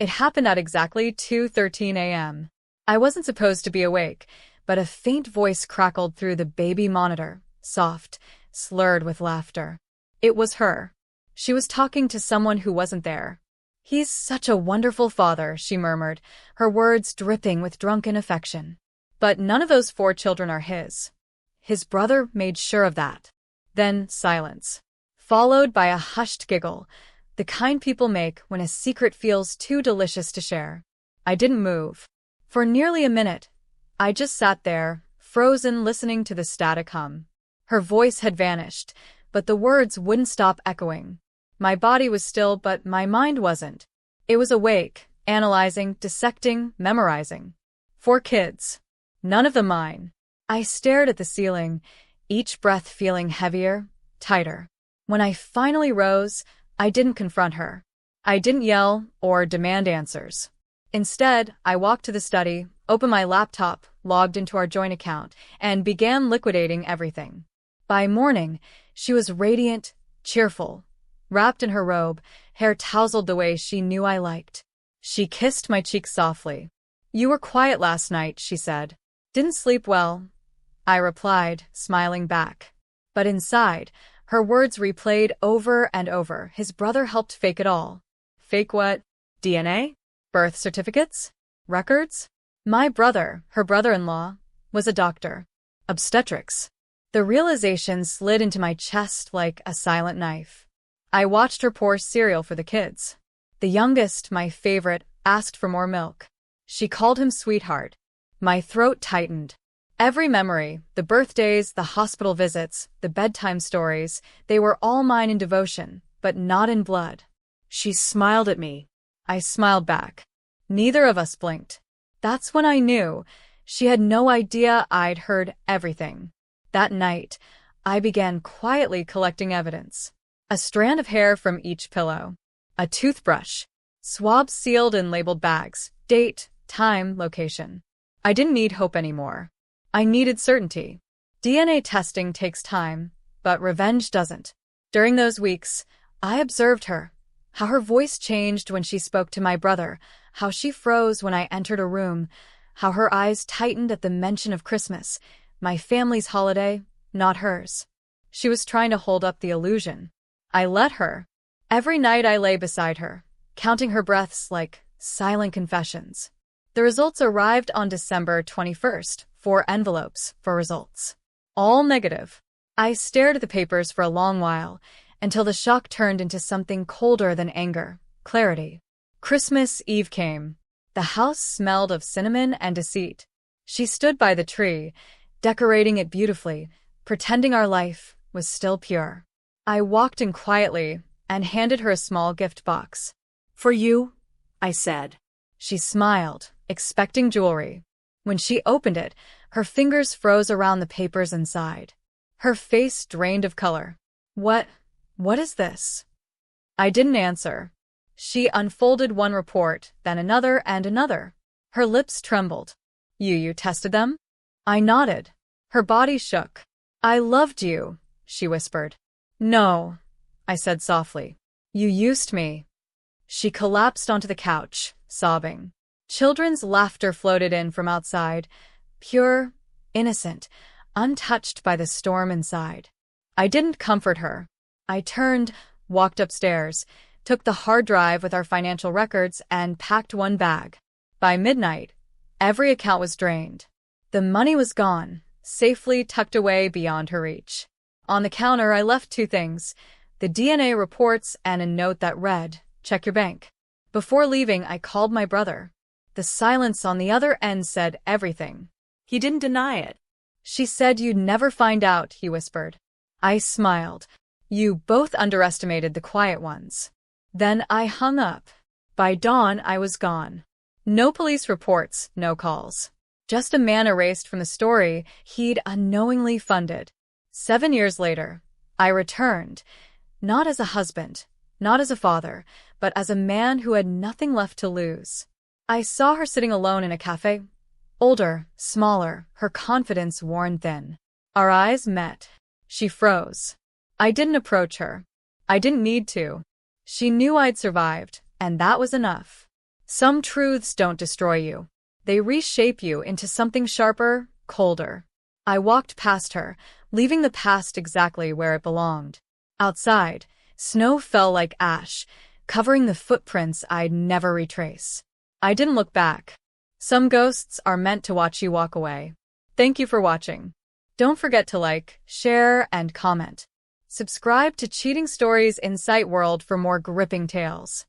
It happened at exactly 2:13 a.m. I wasn't supposed to be awake, but a faint voice crackled through the baby monitor, soft, slurred with laughter. It was her. She was talking to someone who wasn't there. "He's such a wonderful father," she murmured, her words dripping with drunken affection. "But none of those 4 children are his. His brother made sure of that." Then silence, followed by a hushed giggle, the kind people make when a secret feels too delicious to share. I didn't move. For nearly a minute, I just sat there, frozen, listening to the static hum. Her voice had vanished, but the words wouldn't stop echoing. My body was still, but my mind wasn't. It was awake, analyzing, dissecting, memorizing. 4 kids. None of them mine. I stared at the ceiling, each breath feeling heavier, tighter. When I finally rose, I didn't confront her. I didn't yell or demand answers. Instead, I walked to the study, opened my laptop, logged into our joint account, and began liquidating everything. By morning, she was radiant, cheerful, wrapped in her robe, hair tousled the way she knew I liked. She kissed my cheek softly. "You were quiet last night," she said. "Didn't sleep well," I replied, smiling back. But inside, her words replayed over and over. His brother helped fake it all. Fake what? DNA? Birth certificates? Records? My brother, her brother-in-law, was a doctor. Obstetrics. The realization slid into my chest like a silent knife. I watched her pour cereal for the kids. The youngest, my favorite, asked for more milk. She called him sweetheart. My throat tightened. Every memory, the birthdays, the hospital visits, the bedtime stories, they were all mine in devotion, but not in blood. She smiled at me. I smiled back. Neither of us blinked. That's when I knew. She had no idea I'd heard everything. That night, I began quietly collecting evidence. A strand of hair from each pillow. A toothbrush. Swabs sealed in labeled bags. Date, time, location. I didn't need hope anymore. I needed certainty. DNA testing takes time, but revenge doesn't. During those weeks, I observed her. How her voice changed when she spoke to my brother, how she froze when I entered a room, how her eyes tightened at the mention of Christmas, my family's holiday, not hers. She was trying to hold up the illusion. I let her. Every night I lay beside her, counting her breaths like silent confessions. The results arrived on December 21st, 4 envelopes for results. All negative. I stared at the papers for a long while, until the shock turned into something colder than anger, clarity. Christmas Eve came. The house smelled of cinnamon and deceit. She stood by the tree, decorating it beautifully, pretending our life was still pure. I walked in quietly and handed her a small gift box. "For you," I said. She smiled, expecting jewelry. When she opened it, her fingers froze around the papers inside. Her face drained of color. What is this?" I didn't answer. She unfolded one report, then another and another. Her lips trembled. You tested them?" I nodded. Her body shook. "I loved you," she whispered. "No," I said softly. "You used me." She collapsed onto the couch, sobbing. Children's laughter floated in from outside, pure, innocent, untouched by the storm inside. I didn't comfort her. I turned, walked upstairs, took the hard drive with our financial records, and packed one bag. By midnight, every account was drained. The money was gone, safely tucked away beyond her reach. On the counter, I left 2 things, the DNA reports and a note that read, "Check your bank." Before leaving, I called my brother. The silence on the other end said everything. He didn't deny it. "She said you'd never find out," he whispered. I smiled. "You both underestimated the quiet ones." Then I hung up. By dawn, I was gone. No police reports, no calls. Just a man erased from the story he'd unknowingly funded. 7 years later, I returned, not as a husband, not as a father, but as a man who had nothing left to lose. I saw her sitting alone in a cafe, older, smaller, her confidence worn thin. Our eyes met. She froze. I didn't approach her. I didn't need to. She knew I'd survived, and that was enough. Some truths don't destroy you. They reshape you into something sharper, colder. I walked past her, leaving the past exactly where it belonged. Outside, snow fell like ash, covering the footprints I'd never retrace. I didn't look back. Some ghosts are meant to watch you walk away. Thank you for watching. Don't forget to like, share, and comment. Subscribe to Cheating Stories Insight World for more gripping tales.